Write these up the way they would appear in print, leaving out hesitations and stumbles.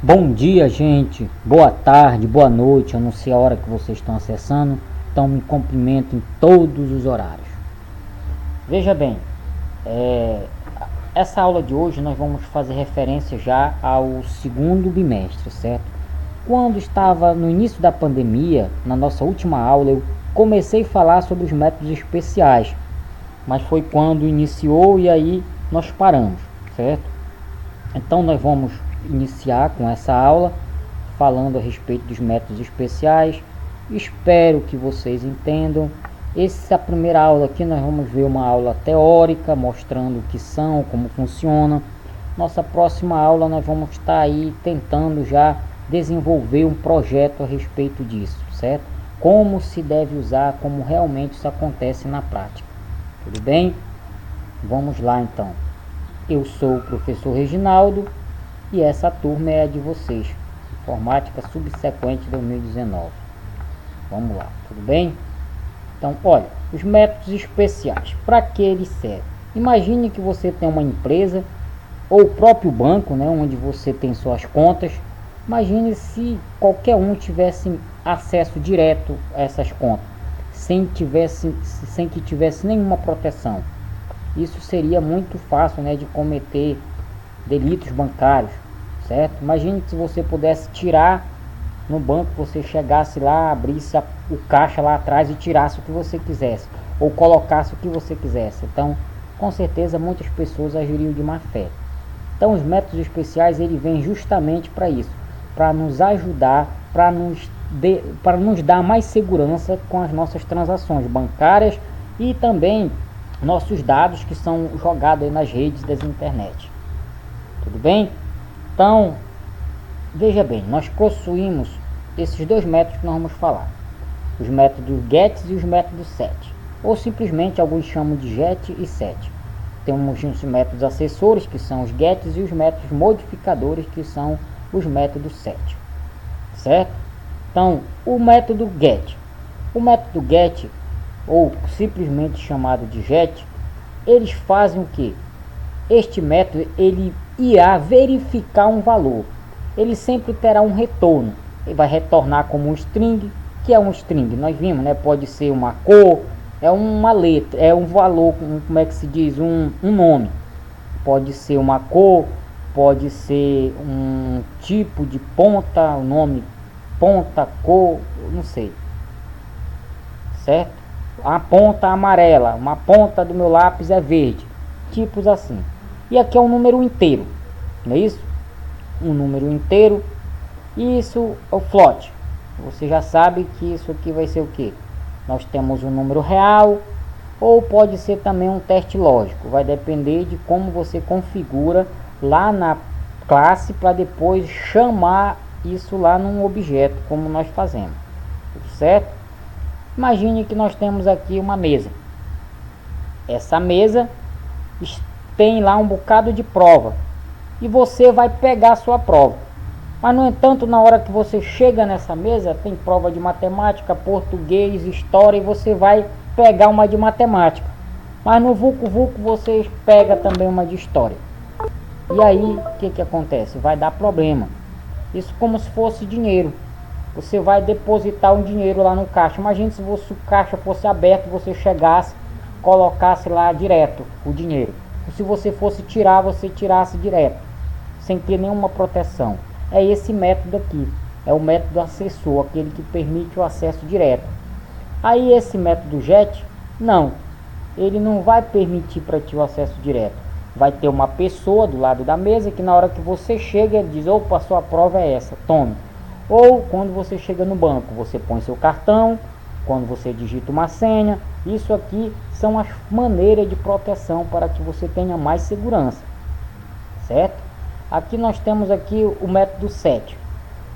Bom dia, gente. Boa tarde, boa noite. Eu não sei a hora que vocês estão acessando, então me cumprimento em todos os horários. Veja bem, essa aula de hoje nós vamos fazer referência já ao segundo bimestre, certo? Quando estava no início da pandemia, na nossa última aula, eu comecei a falar sobre os métodos especiais, mas foi quando iniciou e aí nós paramos, certo? Então nós vamos iniciar com essa aula falando a respeito dos métodos especiais. Espero que vocês entendam. Essa primeira aula aqui nós vamos ver uma aula teórica mostrando o que são, como funciona. Nossa próxima aula nós vamos estar aí tentando já desenvolver um projeto a respeito disso, certo? Como se deve usar, como realmente isso acontece na prática. Tudo bem? Vamos lá então. Eu sou o professor Reginaldo e essa turma é a de vocês, Informática Subsequente 2019. Vamos lá, tudo bem? Então, olha, os métodos especiais, para que eles servem? Imagine que você tem uma empresa ou o próprio banco, né, onde você tem suas contas. Imagine se qualquer um tivesse acesso direto a essas contas, sem que tivesse nenhuma proteção. Isso seria muito fácil, né, de cometer delitos bancários, certo? Imagine que se você pudesse tirar no banco, você chegasse lá, abrisse o caixa lá atrás e tirasse o que você quisesse, ou colocasse o que você quisesse. Então, com certeza, muitas pessoas agiriam de má fé. Então, os métodos especiais, ele vem justamente para isso, para nos ajudar, para nos dar mais segurança com as nossas transações bancárias e também nossos dados que são jogados aí nas redes das internet. Tudo bem? Então, veja bem, nós possuímos esses dois métodos que nós vamos falar. Os métodos GET e os métodos SET. Ou simplesmente alguns chamam de GET e SET. Temos os métodos acessores, que são os GETs, e os métodos modificadores, que são os métodos SET. Certo? Então, o método GET. O método GET, ou simplesmente chamado de GET, eles fazem o que? Este método ele irá verificar um valor. Ele sempre terá um retorno. Ele vai retornar como um string. Que é um string? Nós vimos, né? Pode ser uma cor, é uma letra, é um valor, como é que se diz? Um nome. Pode ser uma cor, pode ser um tipo de ponta, o nome ponta, cor, não sei. Certo? A ponta amarela, uma ponta do meu lápis é verde, tipos assim. E aqui é um número inteiro, não é isso? Um número inteiro. Isso é o float. Você já sabe que isso aqui vai ser o que? Nós temos um número real, ou pode ser também um teste lógico. Vai depender de como você configura lá na classe para depois chamar isso lá num objeto, como nós fazemos. Certo? Imagine que nós temos aqui uma mesa. Essa mesa tem lá um bocado de prova e você vai pegar a sua prova. Mas no entanto, na hora que você chega nessa mesa, tem prova de matemática, português, história, e você vai pegar uma de matemática. Mas no vulco você pega também uma de história. E aí, o que acontece? Vai dar problema. Isso como se fosse dinheiro. Você vai depositar um dinheiro lá no caixa. Imagine se o caixa fosse aberto, você chegasse, colocasse lá direto o dinheiro. Se você fosse tirar, você tirasse direto, sem ter nenhuma proteção. É esse método aqui, é o método acessor, aquele que permite o acesso direto. Aí esse método GET, não, ele não vai permitir para ti o acesso direto. Vai ter uma pessoa do lado da mesa que na hora que você chega, ele diz: opa, sua prova é essa, tome. Ou quando você chega no banco, você põe seu cartão, quando você digita uma senha. Isso aqui são as maneiras de proteção para que você tenha mais segurança, certo? Aqui nós temos aqui o método SET.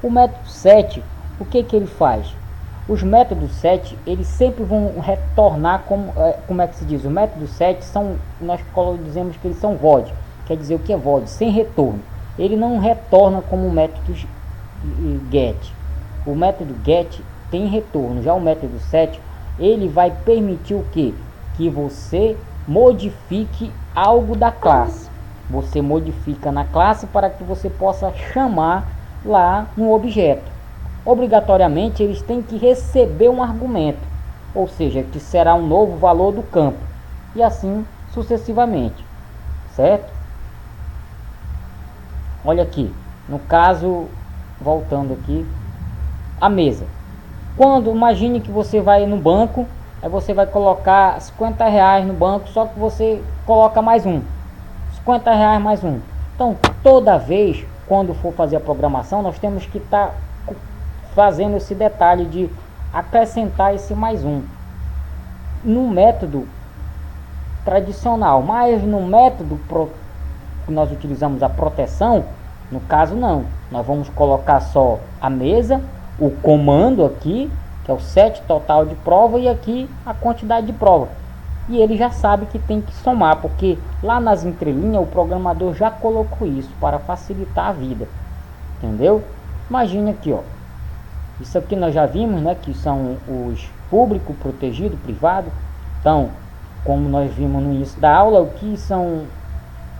O método SET, o que ele faz? Os métodos SET, eles sempre vão retornar como é que se diz? O método SET nós dizemos que eles são void. Quer dizer, o que é void? Sem retorno. Ele não retorna como o método GET. O método GET tem retorno. Já o método SET, ele vai permitir o que? Que você modifique algo da classe. Você modifica na classe para que você possa chamar lá no objeto. Obrigatoriamente eles têm que receber um argumento, ou seja, que será um novo valor do campo, e assim sucessivamente, certo? Olha aqui, no caso, voltando aqui, a mesa. Quando, imagine que você vai no banco, aí você vai colocar R$ 50 no banco, só que você coloca mais um, R$ 50 mais um. Então, toda vez, quando for fazer a programação, nós temos que estar fazendo esse detalhe de acrescentar esse mais um no método tradicional, mas no método que nós utilizamos a proteção, no caso não, nós vamos colocar só a mesa, o comando aqui, que é o set total de prova, e aqui a quantidade de prova, e ele já sabe que tem que somar, porque lá nas entrelinhas o programador já colocou isso para facilitar a vida, entendeu? Imagine aqui, ó, isso aqui nós já vimos, né, que são os público, protegido, privado. Então, como nós vimos no início da aula, o que são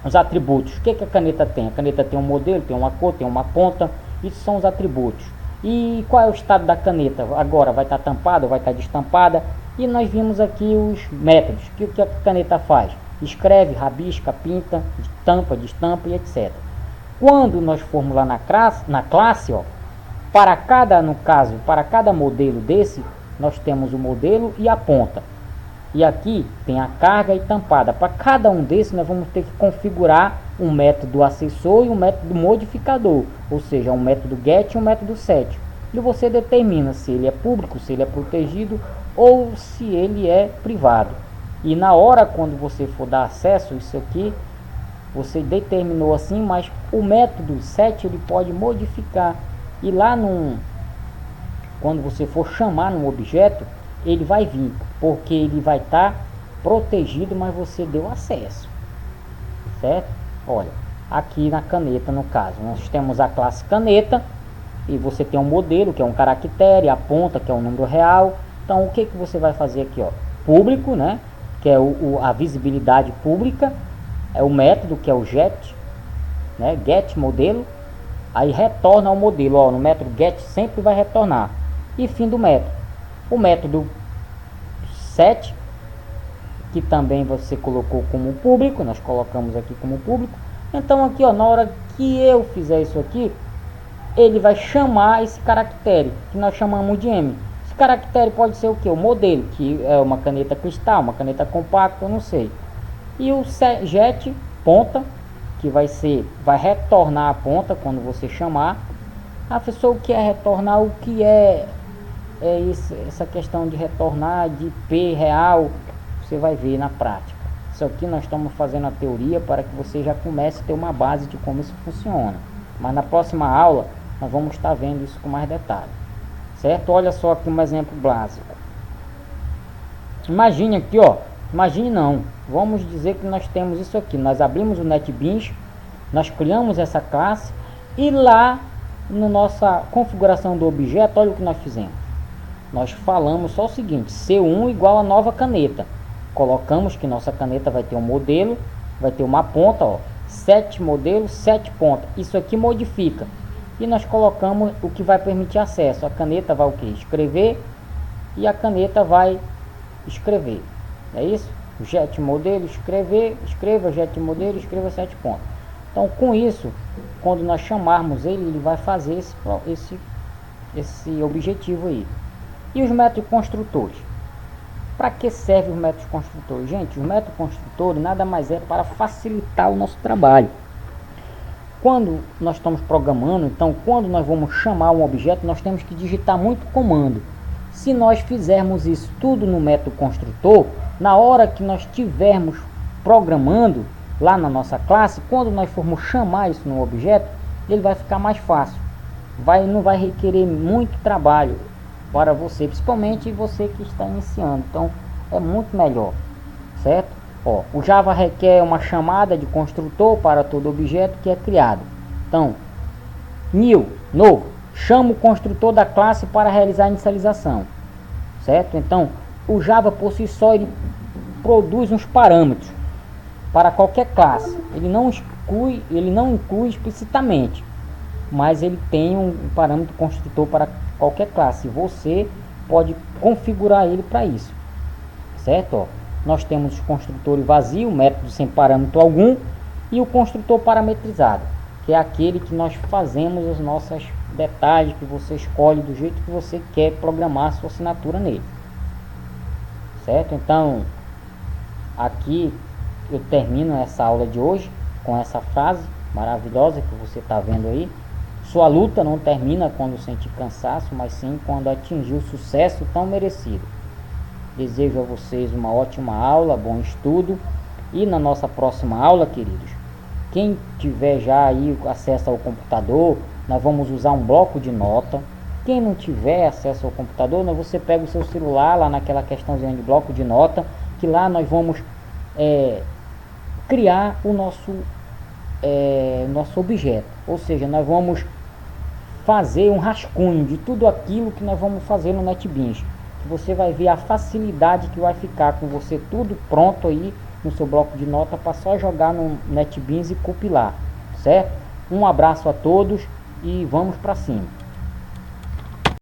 os atributos? O que a caneta tem? A caneta tem um modelo, tem uma cor, tem uma ponta. Isso são os atributos. E qual é o estado da caneta? Agora vai estar tampada ou vai estar destampada? E nós vimos aqui os métodos. O que a caneta faz? Escreve, rabisca, pinta, tampa, destampa e etc. Quando nós formos lá na classe, ó, para cada modelo desse, nós temos o modelo e a ponta. E aqui tem a carga e tampada. Para cada um desses, nós vamos ter que configurar um método acessor e um método modificador. Ou seja, um método get e um método set. E você determina se ele é público, se ele é protegido ou se ele é privado. E na hora, quando você for dar acesso, isso aqui, você determinou assim, mas o método set ele pode modificar. E lá quando você for chamar no objeto, ele vai vir, porque ele vai estar protegido, mas você deu acesso, certo? Olha, aqui na caneta, no caso, nós temos a classe caneta, e você tem um modelo, que é um caractere, a ponta, que é um número real. Então, o que você vai fazer aqui, ó? Público, né? Que é a visibilidade pública, é o método, que é o get, né? Get modelo. Aí retorna ao modelo, ó, no método get sempre vai retornar. E fim do método. O método set, que também você colocou como público, nós colocamos aqui como público. Então aqui, ó, na hora que eu fizer isso aqui, ele vai chamar esse caractere, que nós chamamos de M. Esse caractere pode ser o que? O modelo, que é uma caneta cristal, uma caneta compacta, eu não sei. E o get ponta, que vai retornar a ponta quando você chamar. Ah, professor, o que é retornar? O que é essa questão de retornar de IP real? Você vai ver na prática. Isso aqui nós estamos fazendo a teoria para que você já comece a ter uma base de como isso funciona. Mas na próxima aula nós vamos estar vendo isso com mais detalhe. Certo? Olha só aqui um exemplo básico. Imagine aqui, ó. Imagine não. Vamos dizer que nós temos isso aqui. Nós abrimos o NetBeans, nós criamos essa classe e lá na nossa configuração do objeto, olha o que nós fizemos. Nós falamos só o seguinte: C1 igual a nova caneta. Colocamos que nossa caneta vai ter um modelo, vai ter uma ponta, ó, 7 modelos, 7 pontas. Isso aqui modifica. E nós colocamos o que vai permitir acesso. A caneta vai o que? Escrever, e a caneta vai escrever. É isso? Jet modelo, escreva jet modelo, escreva 7 pontos. Então, com isso, quando nós chamarmos ele vai fazer esse objetivo aí. E os métodos construtores? Para que servem os métodos construtores? Gente, os métodos construtores nada mais é para facilitar o nosso trabalho. Quando nós estamos programando, então, quando nós vamos chamar um objeto, nós temos que digitar muito comando. Se nós fizermos isso tudo no método construtor, na hora que nós estivermos programando lá na nossa classe, quando nós formos chamar isso no objeto, ele vai ficar mais fácil. Não vai requerer muito trabalho para você, principalmente você que está iniciando. Então, é muito melhor, certo? Ó, o Java requer uma chamada de construtor para todo objeto que é criado. Então, new, novo, chama o construtor da classe para realizar a inicialização, certo? Então, o Java por si só ele produz uns parâmetros para qualquer classe. Ele não inclui explicitamente. mas ele tem um parâmetro construtor para qualquer classe. Você pode configurar ele para isso, certo? Ó, nós temos o construtor vazio, método sem parâmetro algum, e o construtor parametrizado, que é aquele que nós fazemos os nossos detalhes, que você escolhe do jeito que você quer programar a sua assinatura nele, certo? Então, aqui eu termino essa aula de hoje com essa frase maravilhosa que você está vendo aí. Sua luta não termina quando sentir cansaço, mas sim quando atingir o sucesso tão merecido. Desejo a vocês uma ótima aula, bom estudo, e na nossa próxima aula, queridos, quem tiver já aí acesso ao computador, nós vamos usar um bloco de nota. Quem não tiver acesso ao computador, você pega o seu celular lá naquela questãozinha de bloco de nota, que lá nós vamos criar o nosso objeto, ou seja, nós vamos fazer um rascunho de tudo aquilo que nós vamos fazer no NetBeans. Você vai ver a facilidade que vai ficar com você tudo pronto aí no seu bloco de nota para só jogar no NetBeans e compilar, certo? Um abraço a todos e vamos para cima.